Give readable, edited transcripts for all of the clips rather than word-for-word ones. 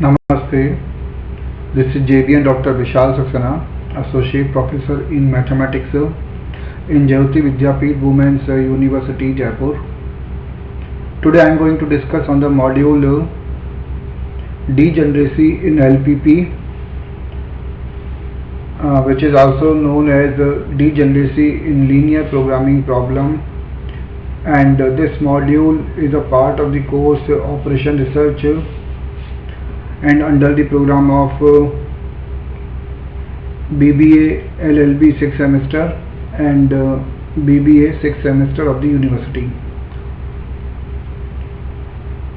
Namaste. This is JBN Dr. Vishal Saxena, Associate Professor in Mathematics in Jayoti Vidyapeeth Women's University, Jaipur. Today I am going to discuss on the module degeneracy in LPP, which is also known as degeneracy in linear programming problem, and this module is a part of the course Operation Research and under the program of BBA LLB 6th semester and BBA 6th semester of the university.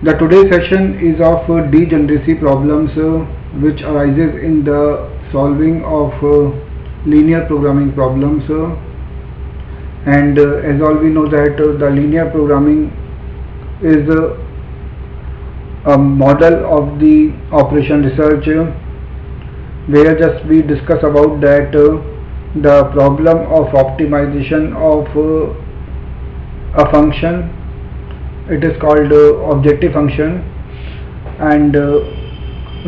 The today's session is of degeneracy problems which arises in the solving of linear programming problems, and as all we know that the linear programming is a model of the operation research where just we discuss about that the problem of optimization of a function. It is called objective function, and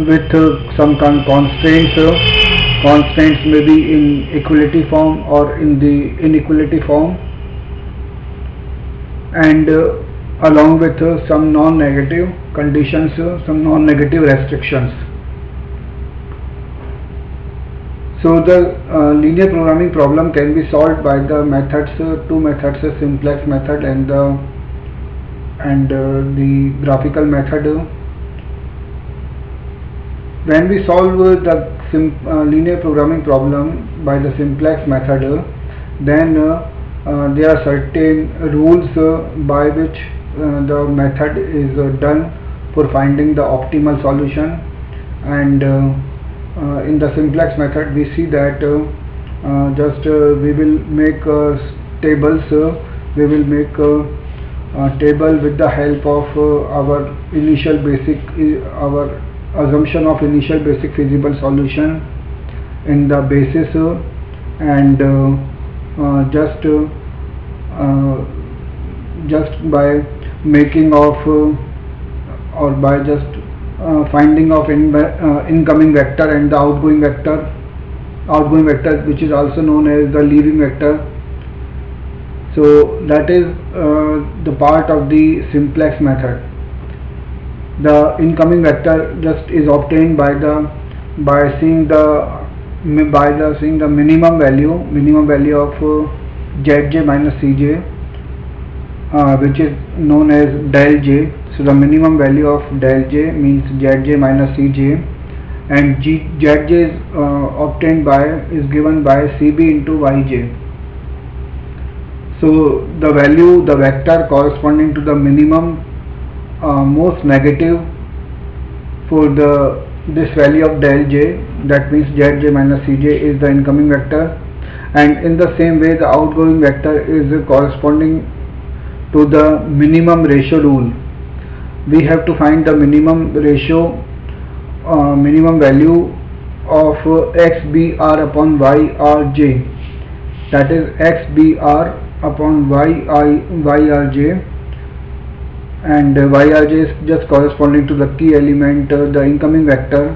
with some constraints. Constraints may be in equality form or in the inequality form, and along with some non-negative conditions, some non-negative restrictions. So the linear programming problem can be solved by the methods, two methods, simplex method and the graphical method. When we solve the linear programming problem by the simplex method, then there are certain rules by which the method is done for finding the optimal solution, and in the simplex method we see that we will make tables. We will make a table with the help of our assumption of initial basic feasible solution in the basis, and just by making of or by just finding of incoming vector and the outgoing vector which is also known as the leaving vector. So that is the part of the simplex method. The incoming vector just is obtained by seeing the minimum value of Zj minus Cj, which is known as del j. So the minimum value of del j means Zj minus Cj, and Zj is given by Cb into Yj. So the vector corresponding to the minimum most negative for this value of del j, that means Zj minus Cj, is the incoming vector, and in the same way the outgoing vector is corresponding to the minimum ratio rule. We have to find the minimum ratio, minimum value of xbr upon yrj, that is xbr upon yrj, and yrj is just corresponding to the key element, the incoming vector,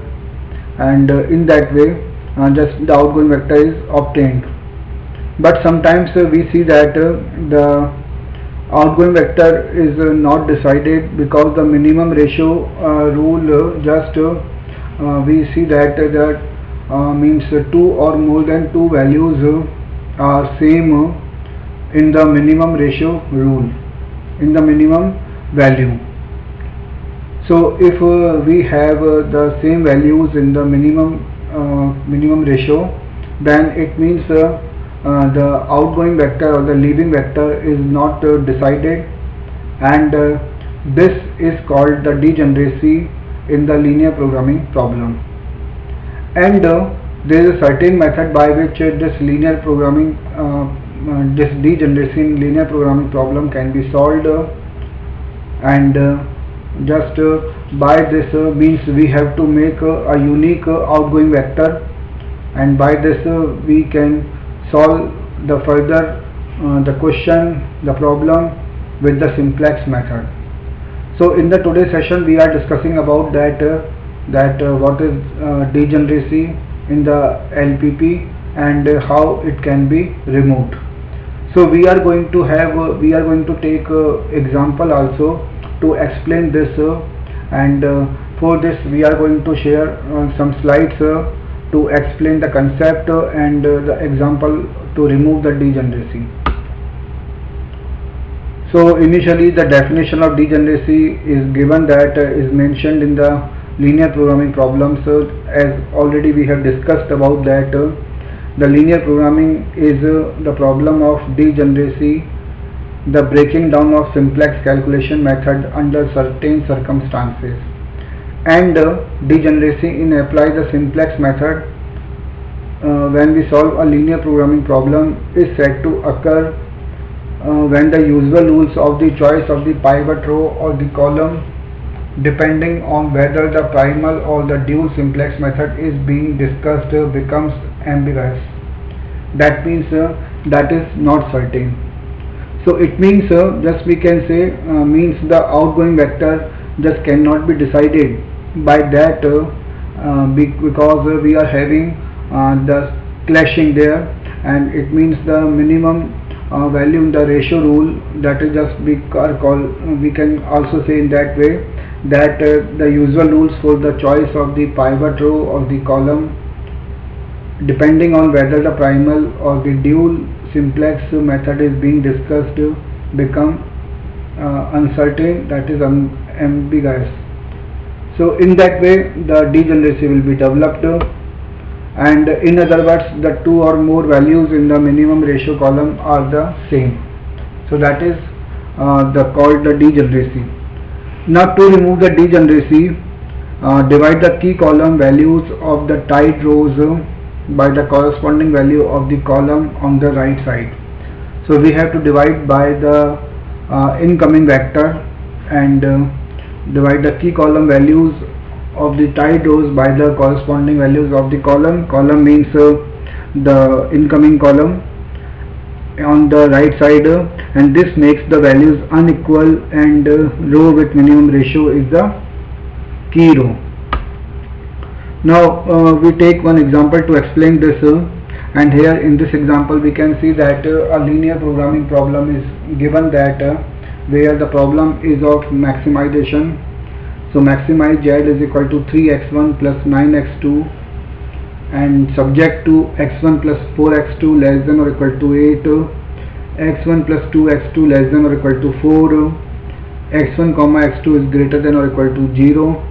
and in that way just the outgoing vector is obtained. But sometimes we see that the outgoing vector is not decided because the minimum ratio rule we see that means two or more than two values are same in the minimum ratio rule, in the minimum value. So if we have the same values in the minimum ratio, then it means the outgoing vector or the leaving vector is not decided, and this is called the degeneracy in the linear programming problem. And there is a certain method by which this linear programming this degeneracy in linear programming problem can be solved, and just by this means we have to make a unique outgoing vector, and by this we can solve the further the question, the problem with the simplex method. So in the today's session we are discussing about that that what is degeneracy in the LPP and how it can be removed. So we are going to have we are going to take example also to explain this and for this we are going to share some slides to explain the concept and the example to remove the degeneracy. So initially the definition of degeneracy is given, that is mentioned in the linear programming problems. As already we have discussed about that, the linear programming is the problem of degeneracy, the breaking down of simplex calculation method under certain circumstances, and degeneracy in apply the simplex method when we solve a linear programming problem is said to occur when the usual rules of the choice of the pivot row or the column, depending on whether the primal or the dual simplex method is being discussed, becomes ambiguous. That means that is not certain. So it means just we can say means the outgoing vector just cannot be decided by that because we are having the clashing there, and it means the minimum value in the ratio rule, that is just we can also say in that way that the usual rules for the choice of the pivot row or the column, depending on whether the primal or the dual simplex method is being discussed, become uncertain, that is ambiguous. So in that way the degeneracy will be developed, and in other words the two or more values in the minimum ratio column are the same. So that is called the degeneracy. Now to remove the degeneracy, divide the key column values of the tied rows by the corresponding value of the column on the right side. So we have to divide by the incoming vector and divide the key column values of the tied rows by the corresponding values of the column. Column means the incoming column on the right side, and this makes the values unequal, and row with minimum ratio is the key row. Now we take one example to explain this, and here in this example we can see that a linear programming problem is given, that where the problem is of maximization. So maximize z is equal to 3x1 plus 9x2 and subject to x1 plus 4x2 less than or equal to 8, x1 plus 2x2 less than or equal to 4, x1 comma x2 is greater than or equal to 0,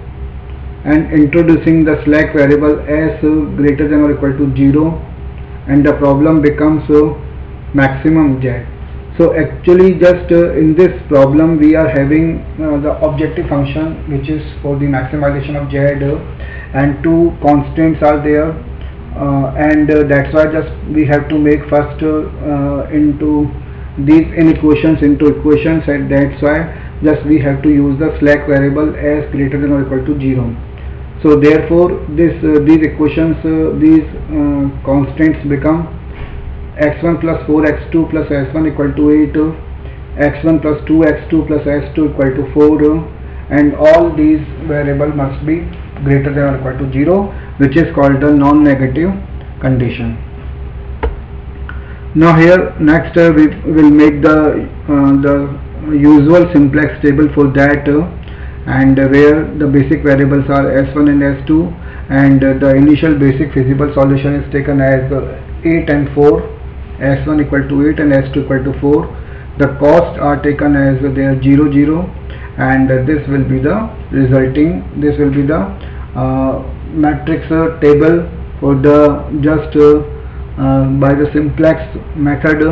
and introducing the slack variable s greater than or equal to 0, and the problem becomes maximum z. So actually just in this problem we are having the objective function which is for the maximization of z, and two constants are there, and that's why just we have to make first into these inequations into equations, and that's why just we have to use the slack variable as greater than or equal to 0. So therefore these equations, these constants become x1 plus 4x2 plus s1 equal to 8, x1 plus 2x2 plus s2 equal to 4, and all these variables must be greater than or equal to 0, which is called the non-negative condition. Now here next we will make the usual simplex table for that, and where the basic variables are s1 and s2, and the initial basic feasible solution is taken as 8 and 4, s1 equal to 8 and s2 equal to 4. The costs are taken as they are 0, 0, and this will be the resulting, this will be the matrix table for the just by the simplex method.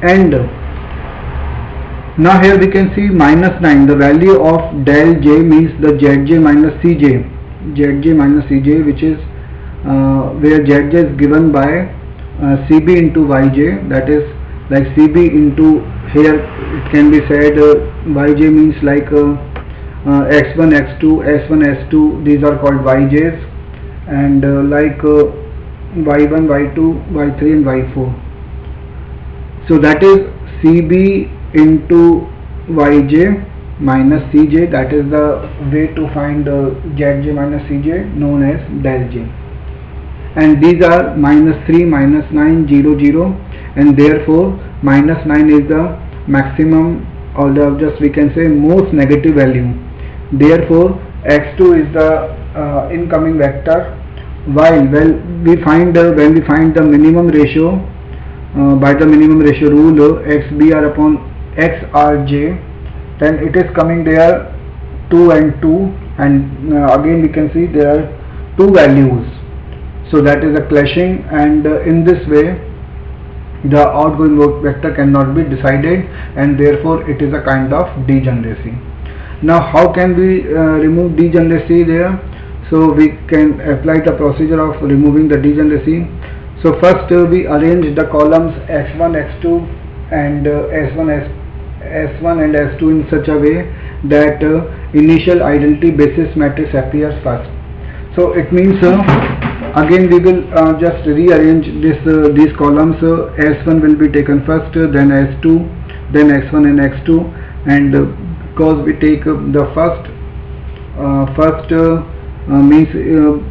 And now here we can see -9, the value of del j means the zj minus cj, which is where zj is given by cb into yj, that is like cb into, here it can be said yj means like x1 x2 s1 s2, these are called yj's, and like y1 y2 y3 and y4. So that is cb into yj minus Cj, that is the way to find Zj minus Cj, known as del J. And these are minus 3, minus 9, 0, 0, and therefore minus 9 is the maximum, or just we can say most negative value. Therefore x2 is the incoming vector, while when we find the minimum ratio by the minimum ratio rule, xbr upon xrj, then it is coming there 2 and 2, and again we can see there are two values, so that is a clashing, and in this way the outgoing vector cannot be decided, and therefore it is a kind of degeneracy. Now how can we remove degeneracy there? So we can apply the procedure of removing the degeneracy. So first we arrange the columns x1, x2 and S1 and S2 in such a way that initial identity basis matrix appears first. So it means again we will just rearrange these columns. S1 will be taken first, then S2, then X1 and X2, and because we take the first means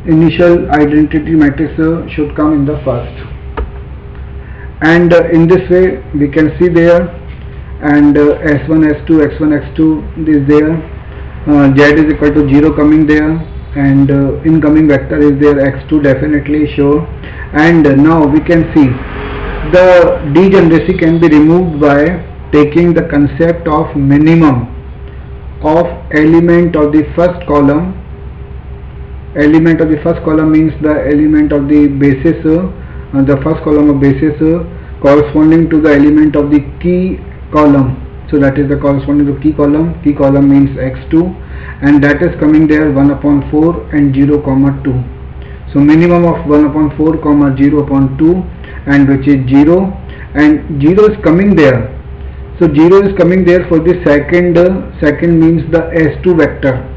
initial identity matrix should come in the first, and in this way we can see there, and S1, S2, X1, X2 is there, Z is equal to 0 coming there, and incoming vector is there x2 definitely sure. And now we can see the degeneracy can be removed by taking the concept of minimum of element of the first column. Element of the first column means the element of the basis, the first column of basis corresponding to the element of the key column. So that is the corresponding to key column. Key column means x2, and that is coming there 1 upon 4 and 0 comma 2. So minimum of 1 upon 4 comma 0 upon 2, and which is 0, and 0 is coming there. So 0 is coming there for the second means the S2 vector.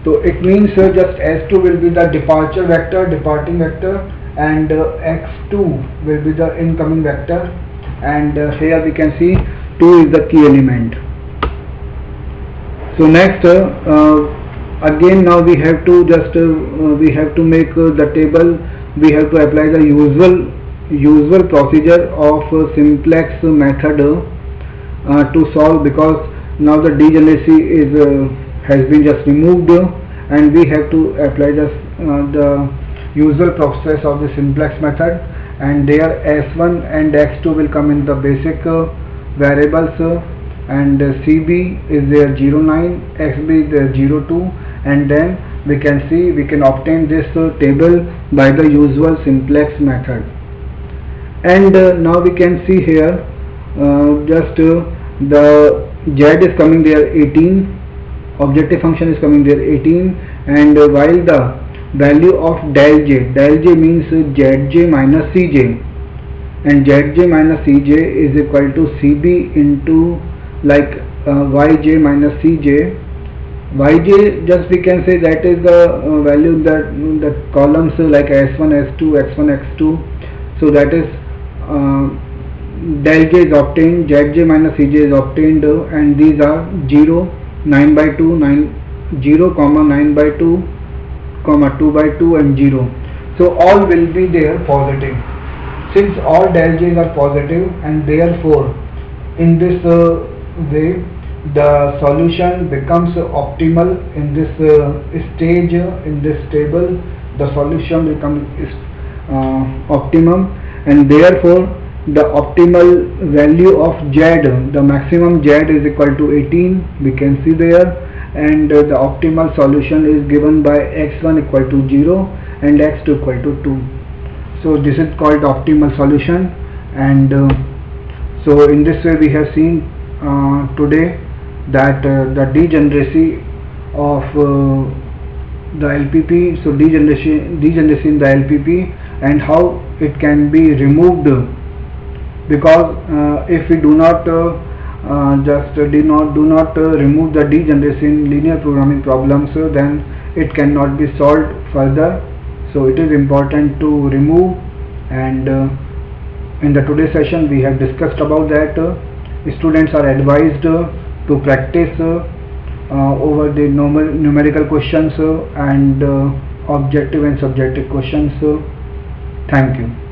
So it means just S2 will be the departure vector, departing vector, and x2 will be the incoming vector, and here we can see 2 is the key element. So next again now we have to just we have to make the table. We have to apply the usual procedure of simplex method to solve, because now the degeneracy is has been just removed, and we have to apply the usual process of the simplex method, and there S1 and X2 will come in the basic variables, and CB is there 09, XB is there 02, and then we can see we can obtain this table by the usual simplex method. And now we can see here just the Z is coming there 18, objective function is coming there 18, and while the value of del J means Zj minus Cj, and Zj minus Cj is equal to Cb into like Yj minus Cj. Yj, just we can say that is the value that the columns like S1, S2, X1, X2. So that is del J is obtained, Zj minus Cj is obtained, and these are 0, 9 by 2, 0, 9 by 2, 2 by 2, and 0. So all will be there positive. Since all del J's are positive, and therefore in this way the solution becomes optimal in this stage, in this table the solution becomes optimum, and therefore the optimal value of Z, the maximum Z is equal to 18, we can see there, and the optimal solution is given by x1 equal to 0 and x2 equal to 2. So this is called optimal solution. And so in this way we have seen today that the degeneracy of the LPP, so degeneracy in the LPP, and how it can be removed, because if we do not remove the degeneracy in linear programming problems, then it cannot be solved further. So it is important to remove, and in the today's session we have discussed about that. Students are advised to practice over the numerical questions and objective and subjective questions. Thank you.